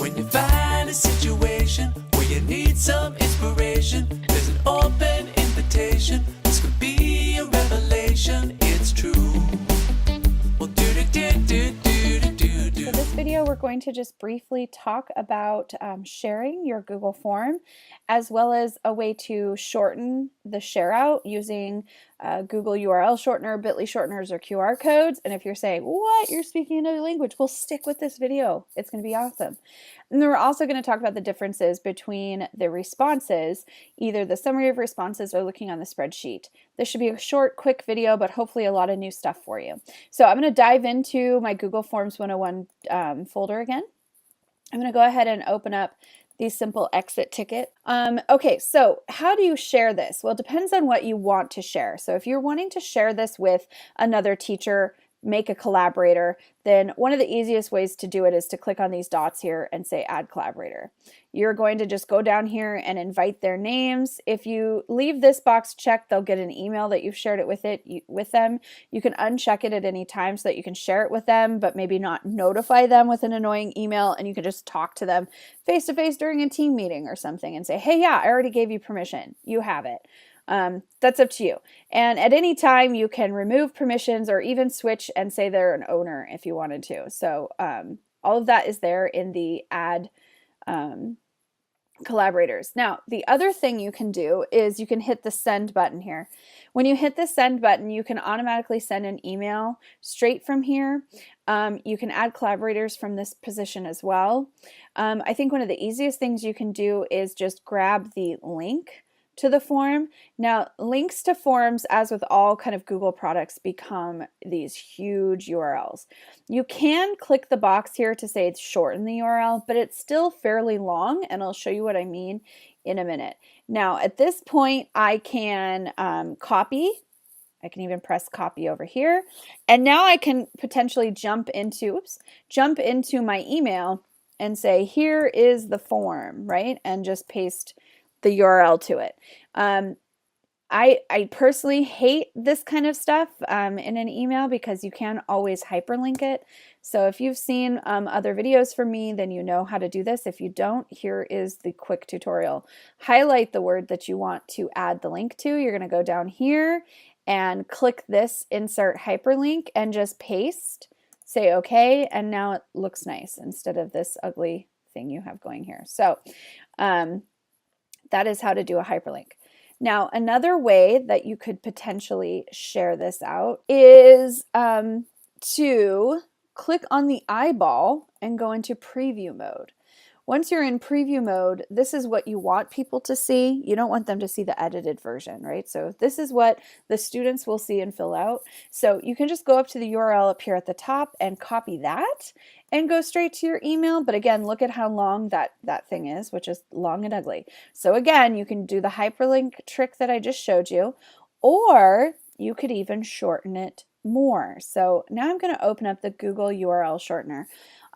When you find a situation where you need some inspiration, there's an open invitation. This could be a revelation, it's true. Well, For this video, we're going to just briefly talk about sharing your Google form, as well as a way to shorten the share out using Google URL shortener, bit.ly shorteners, or QR codes. And if you're saying, what, you're speaking another language, well, stick with this video. It's going to be awesome. And then we're also going to talk about the differences between the responses, either the summary of responses or looking on the spreadsheet. This should be a short, quick video, but hopefully a lot of new stuff for you. So I'm going to dive into my Google Forms 101 folder again. I'm going to go ahead and open up the simple exit ticket. Okay, so how do you share this? Well, it depends on what you want to share. So if you're wanting to share this with another teacher, make a collaborator, then one of the easiest ways to do it is to click on these dots here and say add collaborator. You're going to just go down here and invite their names. If you leave this box checked, they'll get an email that you've shared it with them. You can uncheck it at any time so that you can share it with them, but maybe not notify them with an annoying email, and you can just talk to them face to face during a team meeting or something and say, hey, yeah, I already gave you permission. You have it. That's up to you. And at any time you can remove permissions or even switch and say they're an owner if you wanted to. So all of that is there in the add collaborators. Now, the other thing you can do is you can hit the send button here. When you hit the send button, you can automatically send an email straight from here. You can add collaborators from this position as well. I think one of the easiest things you can do is just grab the link to the form. Now, links to forms, as with all kind of Google products, become these huge URLs. You can click the box here to say shorten the URL, but it's still fairly long, and I'll show you what I mean in a minute. Now, at this point, I can copy. I can even press copy over here, and now I can potentially jump into my email and say, here is the form, right? And just paste the URL to it. I personally hate this kind of stuff in an email because you can always hyperlink it. So if you've seen other videos from me, then you know how to do this. If you don't, here is the quick tutorial. Highlight the word that you want to add the link to. You're going to go down here and click this insert hyperlink and just paste. Say okay, and now it looks nice instead of this ugly thing you have going here. So that is how to do a hyperlink. Now, another way that you could potentially share this out is to click on the eyeball and go into preview mode. Once you're in preview mode, this is what you want people to see. You don't want them to see the edited version, right? So this is what the students will see and fill out. So you can just go up to the URL up here at the top and copy that and go straight to your email. But again, look at how long that thing is, which is long and ugly. So again, you can do the hyperlink trick that I just showed you, or you could even shorten it more. So now I'm going to open up the Google URL shortener.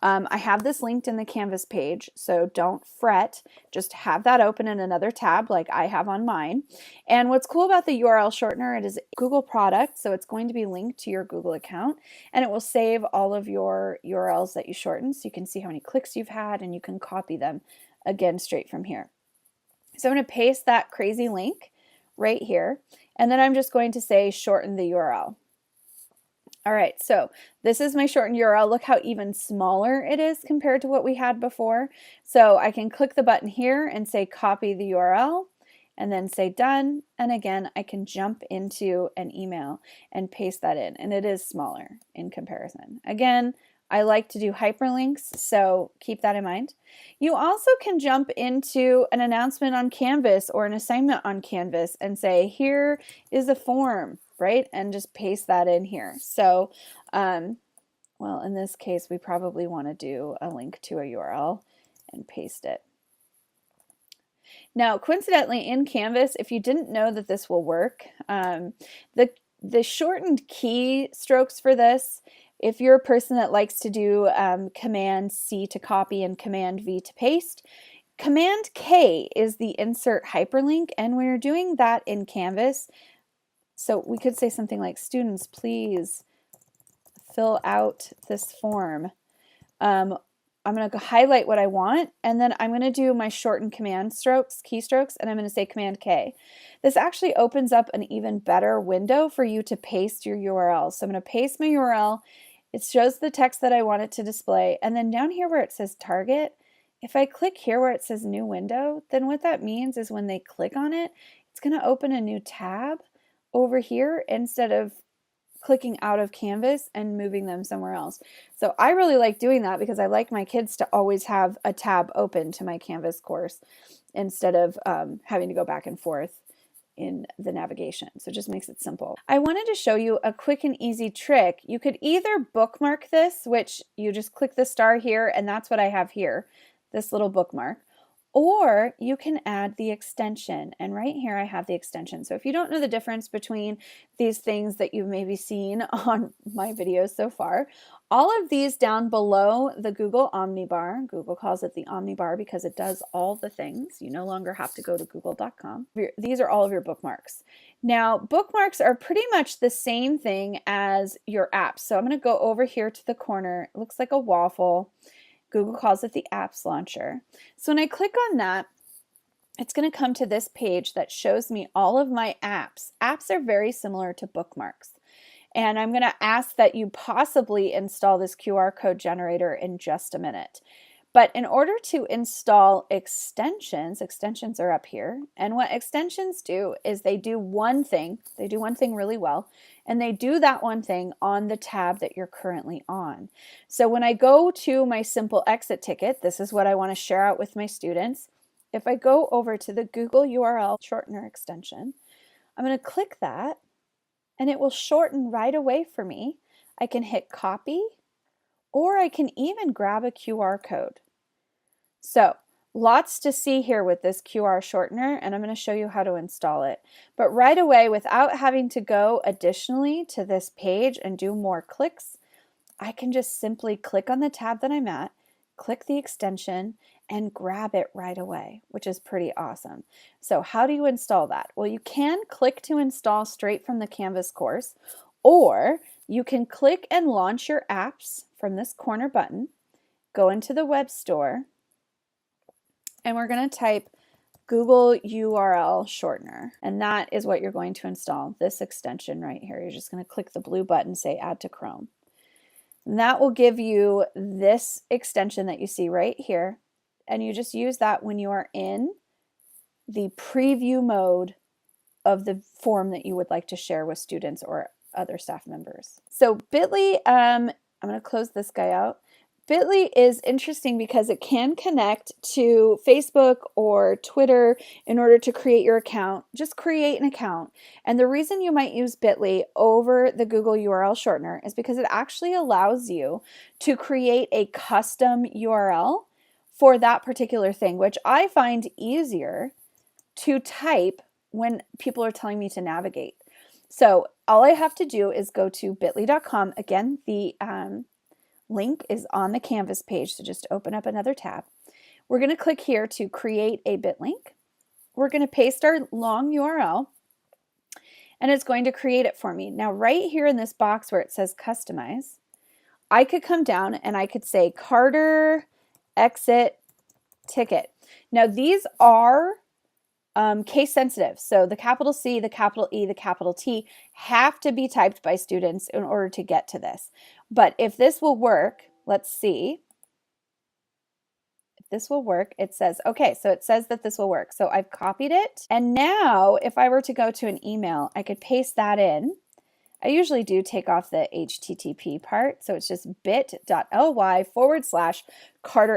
I have this linked in the Canvas page, so don't fret. Just have that open in another tab like I have on mine. And what's cool about the URL shortener, it is a Google product, so it's going to be linked to your Google account, and it will save all of your URLs that you shorten, so you can see how many clicks you've had, and you can copy them again straight from here. So I'm going to paste that crazy link right here, and then I'm just going to say shorten the URL. All right, so this is my shortened URL. Look how even smaller it is compared to what we had before. So I can click the button here and say copy the URL and then say done. And again, I can jump into an email and paste that in, and it is smaller in comparison. Again, I like to do hyperlinks, so keep that in mind. You also can jump into an announcement on Canvas or an assignment on Canvas and say, here is a form, right? And just paste that in here. So, well, in this case, we probably want to do a link to a URL and paste it. Now, coincidentally, in Canvas, if you didn't know that this will work, the shortened key strokes for this, if you're a person that likes to do Command C to copy and Command V to paste, Command K is the insert hyperlink, and when you're doing that in Canvas, so we could say something like, students, please fill out this form. I'm going to highlight what I want, and then I'm going to do my shorten keystrokes, and I'm going to say Command K. This actually opens up an even better window for you to paste your URL. So I'm going to paste my URL. It shows the text that I want it to display. And then down here where it says target, if I click here where it says new window, then what that means is when they click on it, it's going to open a new tab over here instead of clicking out of Canvas and moving them somewhere else. So I really like doing that because I like my kids to always have a tab open to my Canvas course instead of having to go back and forth in the navigation. So it just makes it simple. I wanted to show you a quick and easy trick. You could either bookmark this, which you just click the star here, and that's what I have here, this little bookmark. Or you can add the extension, and right here I have the extension. So if you don't know the difference between these things that you've maybe seen on my videos so far, all of these down below the Google Omnibar, Google calls it the Omnibar because it does all the things. You no longer have to go to google.com. These are all of your bookmarks. Now, bookmarks are pretty much the same thing as your apps. So I'm going to go over here to the corner. It looks like a waffle. Google calls it the apps launcher. So when I click on that, it's going to come to this page that shows me all of my apps. Apps are very similar to bookmarks. And I'm going to ask that you possibly install this QR code generator in just a minute. But in order to install extensions are up here. And what extensions do is they do one thing really well, and they do that one thing on the tab that you're currently on. So when I go to my simple exit ticket, this is what I want to share out with my students. If I go over to the Google URL shortener extension, I'm going to click that, and it will shorten right away for me. I can hit copy, or I can even grab a QR code. So lots to see here with this QR shortener, and I'm going to show you how to install it. But right away, without having to go additionally to this page and do more clicks, I can just simply click on the tab that I'm at, click the extension, and grab it right away, which is pretty awesome. So how do you install that? Well, you can click to install straight from the Canvas course, or you can click and launch your apps from this corner button, go into the web store, and we're going to type Google URL shortener, and that is what you're going to install, this extension right here. You're just going to click the blue button, say add to Chrome. And that will give you this extension that you see right here, and you just use that when you are in the preview mode of the form that you would like to share with students or other staff members. So Bitly, I'm going to close this guy out. Bitly is interesting because it can connect to Facebook or Twitter in order to create your account. Just create an account. And the reason you might use Bitly over the Google URL shortener is because it actually allows you to create a custom URL for that particular thing, which I find easier to type when people are telling me to navigate. So all I have to do is go to bit.ly.com. Again, the link is on the Canvas page, so just open up another tab. We're going to click here to create a bit link. We're going to paste our long URL, and it's going to create it for me. Now, right here in this box where it says customize, I could come down and I could say Carter exit ticket. Now, these are case sensitive. So the capital C, the capital E, the capital T have to be typed by students in order to get to this. But if this will work, let's see. If this will work, it says, okay, so it says that this will work. So I've copied it. And now if I were to go to an email, I could paste that in. I usually do take off the HTTP part, so it's just bit.ly/Carter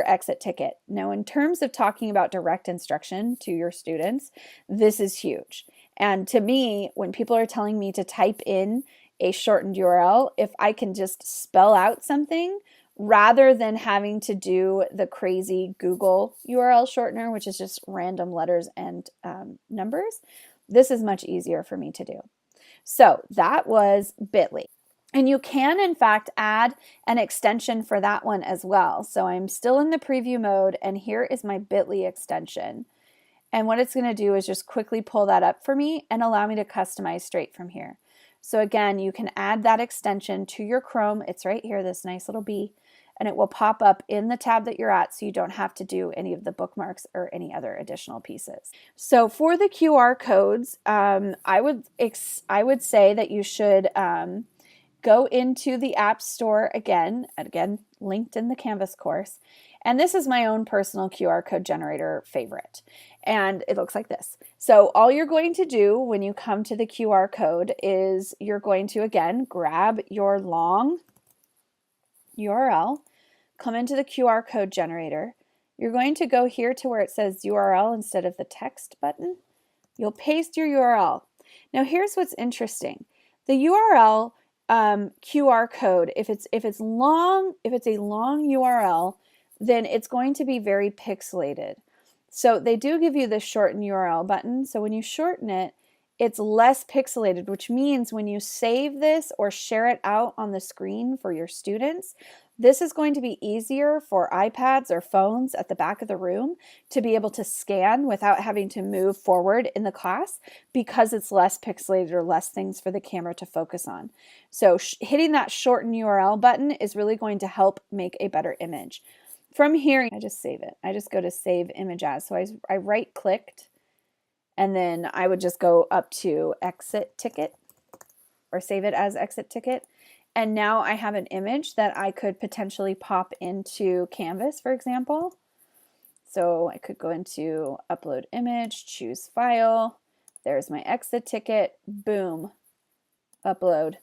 exit ticket. Now, in terms of talking about direct instruction to your students, this is huge. And to me, when people are telling me to type in a shortened URL, if I can just spell out something rather than having to do the crazy Google URL shortener, which is just random letters and numbers, this is much easier for me to do. So that was Bitly. And you can, in fact, add an extension for that one as well. So I'm still in the preview mode, and here is my Bitly extension. And what it's going to do is just quickly pull that up for me and allow me to customize straight from here. So again, you can add that extension to your Chrome. It's right here, this nice little bee. and it will pop up in the tab that you're at, so you don't have to do any of the bookmarks or any other additional pieces. So for the QR codes, I would say that you should go into the App Store again linked in the Canvas course. And this is my own personal QR code generator favorite. And it looks like this. So all you're going to do when you come to the QR code is you're going to, again, grab your long URL, come into the QR code generator. You're going to go here to where it says URL instead of the text button. You'll paste your URL. Now here's what's interesting. The URL QR code, if it's a long URL, then it's going to be very pixelated. So they do give you the shorten URL button. So when you shorten it, it's less pixelated, which means when you save this or share it out on the screen for your students, this is going to be easier for iPads or phones at the back of the room to be able to scan without having to move forward in the class, because it's less pixelated or less things for the camera to focus on. So hitting that shorten URL button is really going to help make a better image. From here, I just save it. I just go to save image as. So I right clicked, and then I would just go up to exit ticket or save it as exit ticket. And now I have an image that I could potentially pop into Canvas, for example. So I could go into upload image, choose file. There's my exit ticket, boom, upload.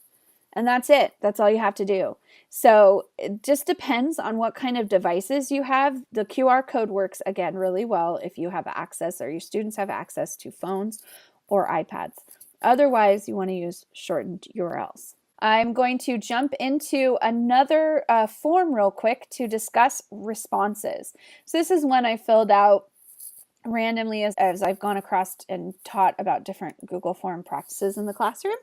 And that's it. That's all you have to do. So it just depends on what kind of devices you have. The QR code works, again, really well if you have access or your students have access to phones or iPads. Otherwise, you want to use shortened URLs. I'm going to jump into another form real quick to discuss responses. So this is one I filled out randomly as I've gone across and taught about different Google Form practices in the classroom.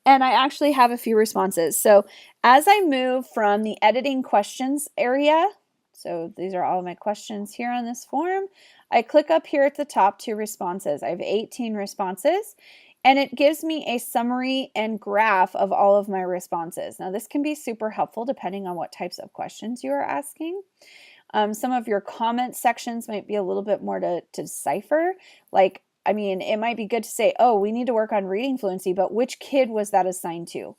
And I actually have a few responses. So as I move from the editing questions area, so these are all of my questions here on this form, I click up here at the top to responses. I have 18 responses, and it gives me a summary and graph of all of my responses. Now this can be super helpful depending on what types of questions you are asking. Some of your comment sections might be a little bit more to decipher. Like, I mean, it might be good to say, oh, we need to work on reading fluency, but which kid was that assigned to?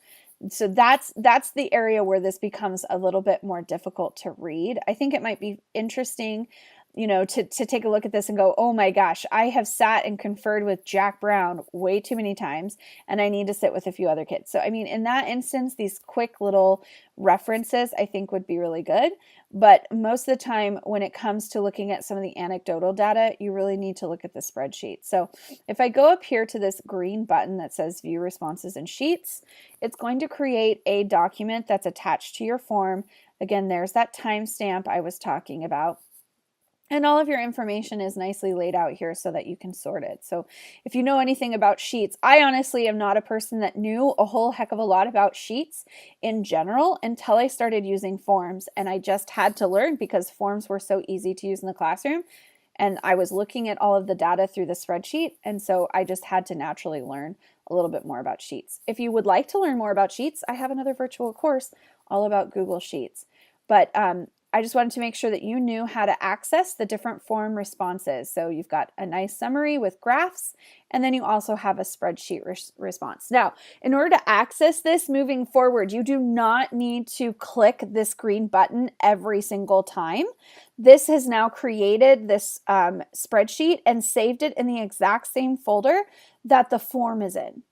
So that's the area where this becomes a little bit more difficult to read. I think it might be interesting, you know, to take a look at this and go, oh my gosh, I have sat and conferred with Jack Brown way too many times, and I need to sit with a few other kids. So, I mean, in that instance, these quick little references I think would be really good. But most of the time when it comes to looking at some of the anecdotal data, you really need to look at the spreadsheet. So if I go up here to this green button that says view responses and sheets, it's going to create a document that's attached to your form. Again, there's that timestamp I was talking about. And all of your information is nicely laid out here so that you can sort it. So if you know anything about sheets, I honestly am not a person that knew a whole heck of a lot about sheets in general until I started using forms. And I just had to learn because forms were so easy to use in the classroom. And I was looking at all of the data through the spreadsheet. And so I just had to naturally learn a little bit more about sheets. If you would like to learn more about sheets, I have another virtual course all about Google Sheets. But I just wanted to make sure that you knew how to access the different form responses. So you've got a nice summary with graphs, and then you also have a spreadsheet response. Now, in order to access this moving forward, you do not need to click this green button every single time. This has now created this spreadsheet and saved it in the exact same folder that the form is in.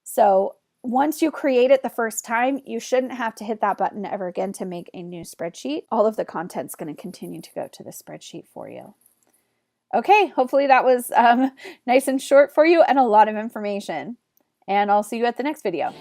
So once you create it the first time, you shouldn't have to hit that button ever again to make a new spreadsheet. All of the content's going to continue to go to the spreadsheet for you. Okay, hopefully that was nice and short for you and a lot of information. And I'll see you at the next video.